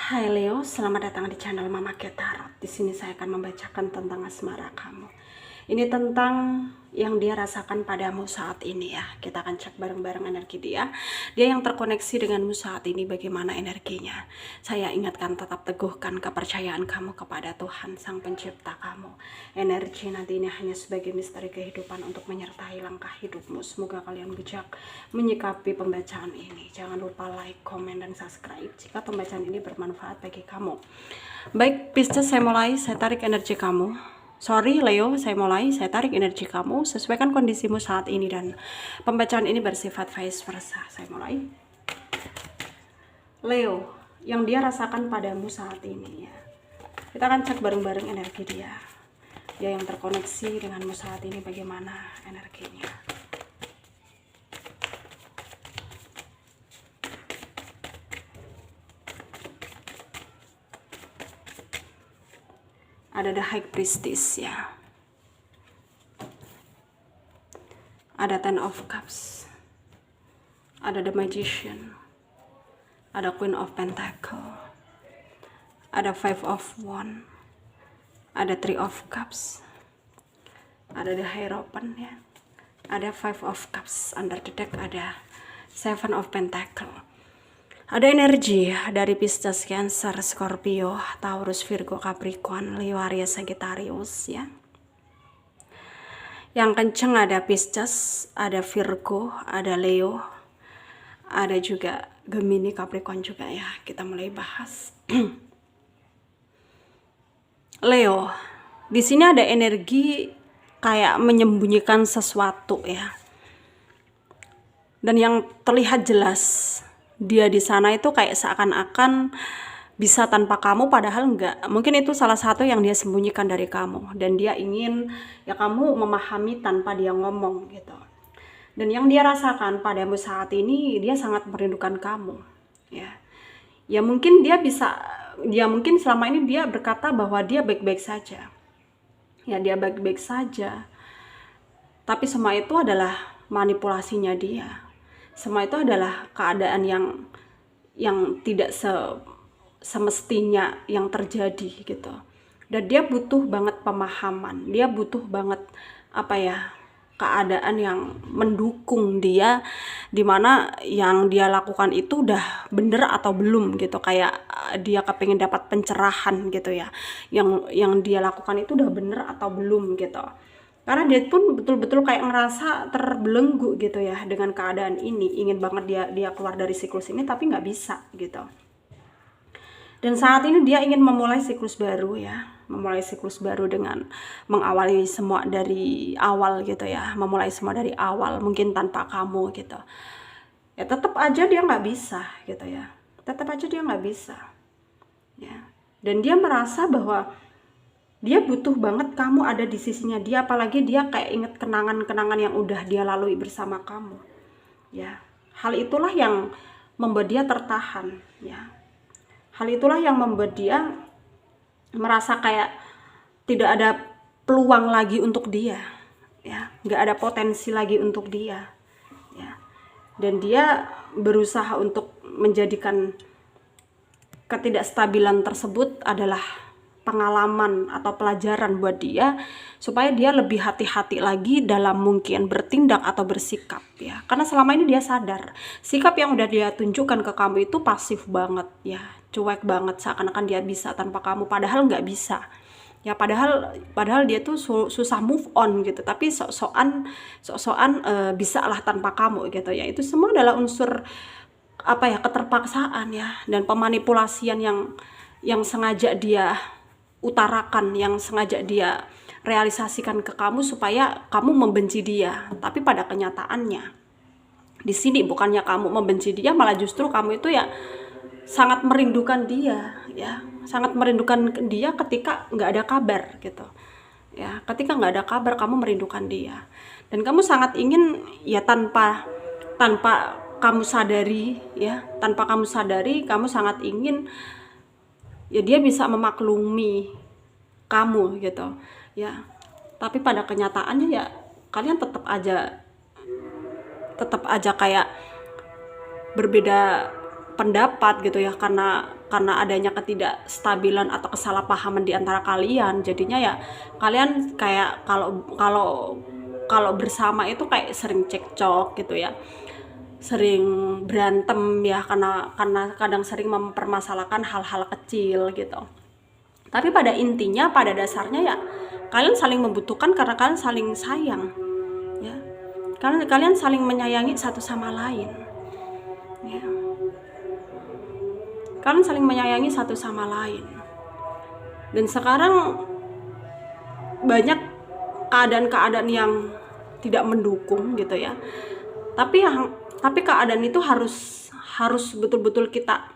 Hai Leo, selamat datang di channel Mama Tarot. Di sini saya akan membacakan tentang asmara kamu. Ini tentang yang dia rasakan padamu saat ini ya. Kita akan cek bareng-bareng energi dia. Dia yang terkoneksi denganmu saat ini, bagaimana energinya. Saya ingatkan, tetap teguhkan kepercayaan kamu kepada Tuhan Sang Pencipta kamu. Energi nanti ini hanya sebagai misteri kehidupan untuk menyertai langkah hidupmu. Semoga kalian bijak menyikapi pembacaan ini. Jangan lupa like, komen, dan subscribe jika pembacaan ini bermanfaat bagi kamu. Baik Pisces, saya mulai. Saya tarik energi kamu. Sorry Leo, saya tarik energi kamu. Sesuaikan kondisimu saat ini, dan pembacaan ini bersifat vice versa. Saya mulai. Leo, yang dia rasakan padamu saat ini ya. Kita akan cek bareng-bareng energi dia. Dia yang terkoneksi denganmu saat ini, bagaimana energinya. Ada The High Priestess ya. Ada Ten of Cups. Ada The Magician. Ada Queen of Pentacle. Ada Five of Wands. Ada Three of Cups. Ada The Hierophant ya. Ada Five of Cups. Under the deck ada Seven of Pentacle. Ada energi dari Pisces, Cancer, Scorpio, Taurus, Virgo, Capricorn, Leo, Aries, Sagittarius ya. Yang kenceng ada Pisces, ada Virgo, ada Leo, ada juga Gemini, Capricorn juga ya. Kita mulai bahas. Leo, di sini ada energi kayak menyembunyikan sesuatu ya. Dan yang terlihat jelas, dia di sana itu kayak seakan-akan bisa tanpa kamu, padahal enggak. Mungkin itu salah satu yang dia sembunyikan dari kamu, dan dia ingin ya kamu memahami tanpa dia ngomong gitu. Dan yang dia rasakan padamu saat ini, dia sangat merindukan kamu ya. Ya mungkin mungkin selama ini dia berkata bahwa dia baik-baik saja ya, dia baik-baik saja, tapi semua itu adalah manipulasinya dia. Semua itu adalah keadaan yang tidak semestinya yang terjadi gitu. Dan dia butuh banget pemahaman, dia butuh banget keadaan yang mendukung dia, dimana yang dia lakukan itu udah bener atau belum gitu. Kayak dia kepengen dapat pencerahan gitu ya, yang dia lakukan itu udah bener atau belum gitu. Karena dia pun betul-betul kayak ngerasa terbelenggu gitu ya dengan keadaan ini. Ingin banget dia keluar dari siklus ini, tapi nggak bisa gitu. Dan saat ini dia ingin memulai siklus baru ya. Memulai siklus baru dengan mengawali semua dari awal gitu ya. Memulai semua dari awal, mungkin tanpa kamu gitu. Ya tetap aja dia nggak bisa gitu ya. Tetap aja dia nggak bisa ya. Dan dia merasa bahwa dia butuh banget kamu ada di sisinya dia, apalagi dia kayak inget kenangan-kenangan yang udah dia lalui bersama kamu ya. Hal itulah yang membuat dia tertahan ya. Hal itulah yang membuat dia merasa kayak tidak ada peluang lagi untuk dia ya, nggak ada potensi lagi untuk dia ya. Dan dia berusaha untuk menjadikan ketidakstabilan tersebut adalah pengalaman atau pelajaran buat dia, supaya dia lebih hati-hati lagi dalam mungkin bertindak atau bersikap ya. Karena selama ini dia sadar sikap yang udah dia tunjukkan ke kamu itu pasif banget ya, cuek banget, seakan-akan dia bisa tanpa kamu, padahal nggak bisa ya. Padahal dia tuh susah move on gitu, tapi sok-sokan bisa lah tanpa kamu gitu ya. Itu semua adalah unsur keterpaksaan ya, dan pemanipulasian yang sengaja dia utarakan, yang sengaja dia realisasikan ke kamu supaya kamu membenci dia. Tapi pada kenyataannya di sini bukannya kamu membenci dia, malah justru kamu itu ya sangat merindukan dia ya, sangat merindukan dia ketika nggak ada kabar gitu ya. Ketika nggak ada kabar, kamu merindukan dia, dan kamu sangat ingin ya tanpa kamu sadari ya, tanpa kamu sadari kamu sangat ingin ya dia bisa memaklumi kamu gitu ya. Tapi pada kenyataannya ya kalian tetap aja kayak berbeda pendapat gitu ya, karena adanya ketidakstabilan atau kesalahpahaman di antara kalian. Jadinya ya kalian kayak kalau bersama itu kayak sering cekcok gitu ya, sering berantem ya, karena kadang sering mempermasalahkan hal-hal kecil gitu. Tapi pada intinya, pada dasarnya ya kalian saling membutuhkan karena kalian saling sayang ya. Kalian saling menyayangi satu sama lain ya. Kalian saling menyayangi satu sama lain. Dan sekarang banyak keadaan-keadaan yang tidak mendukung gitu ya. Tapi keadaan itu harus betul-betul kita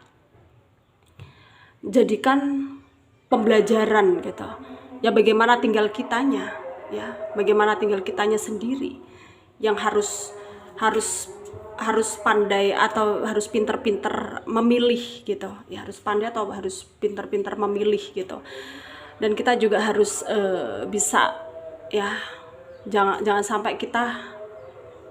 jadikan pembelajaran gitu. Ya bagaimana tinggal kitanya ya, bagaimana tinggal kitanya sendiri yang harus pandai atau harus pinter-pinter memilih gitu ya, harus pandai atau harus pinter-pinter memilih gitu. Dan kita juga harus bisa ya, jangan sampai kita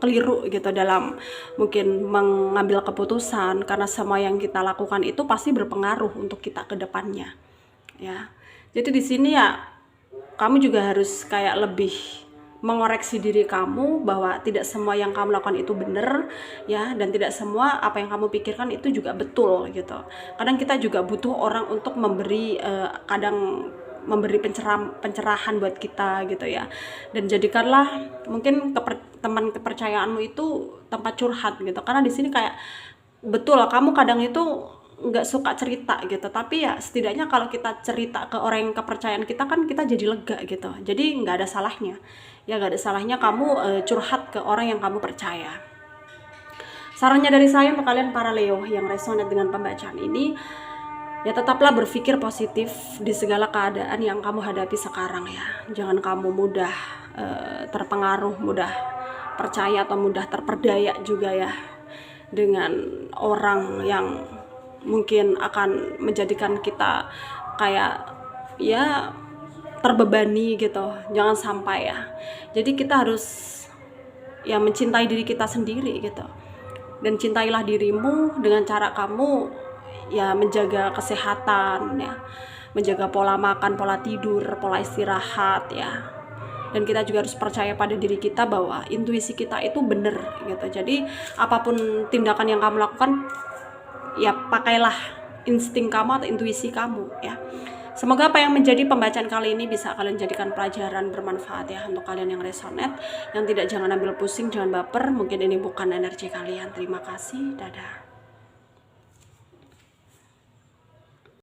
keliru gitu dalam mungkin mengambil keputusan, karena semua yang kita lakukan itu pasti berpengaruh untuk kita ke depannya ya. Jadi di sini ya kamu juga harus kayak lebih mengoreksi diri kamu bahwa tidak semua yang kamu lakukan itu benar ya, dan tidak semua apa yang kamu pikirkan itu juga betul gitu. Kadang kita juga butuh orang untuk memberi pencerahan buat kita gitu ya. Dan jadikanlah mungkin teman kepercayaanmu itu tempat curhat gitu, karena di sini kayak betul kamu kadang itu nggak suka cerita gitu, tapi ya setidaknya kalau kita cerita ke orang yang kepercayaan kita kan kita jadi lega gitu. Jadi nggak ada salahnya ya, nggak ada salahnya kamu curhat ke orang yang kamu percaya. Sarannya dari saya untuk kalian para Leo yang resonate dengan pembacaan ini, ya tetaplah berpikir positif di segala keadaan yang kamu hadapi sekarang ya. Jangan kamu mudah terpengaruh, mudah percaya atau mudah terperdaya juga ya dengan orang yang mungkin akan menjadikan kita kayak ya terbebani gitu. Jangan sampai ya. Jadi kita harus ya mencintai diri kita sendiri gitu. Dan cintailah dirimu dengan cara kamu ya menjaga kesehatan ya, menjaga pola makan, pola tidur, pola istirahat ya. Dan kita juga harus percaya pada diri kita bahwa intuisi kita itu benar gitu. Jadi apapun tindakan yang kamu lakukan, ya pakailah insting kamu atau intuisi kamu ya. Semoga apa yang menjadi pembacaan kali ini bisa kalian jadikan pelajaran bermanfaat ya untuk kalian yang resonate. Yang tidak, jangan ambil pusing, jangan baper, mungkin ini bukan energi kalian. Terima kasih, dadah.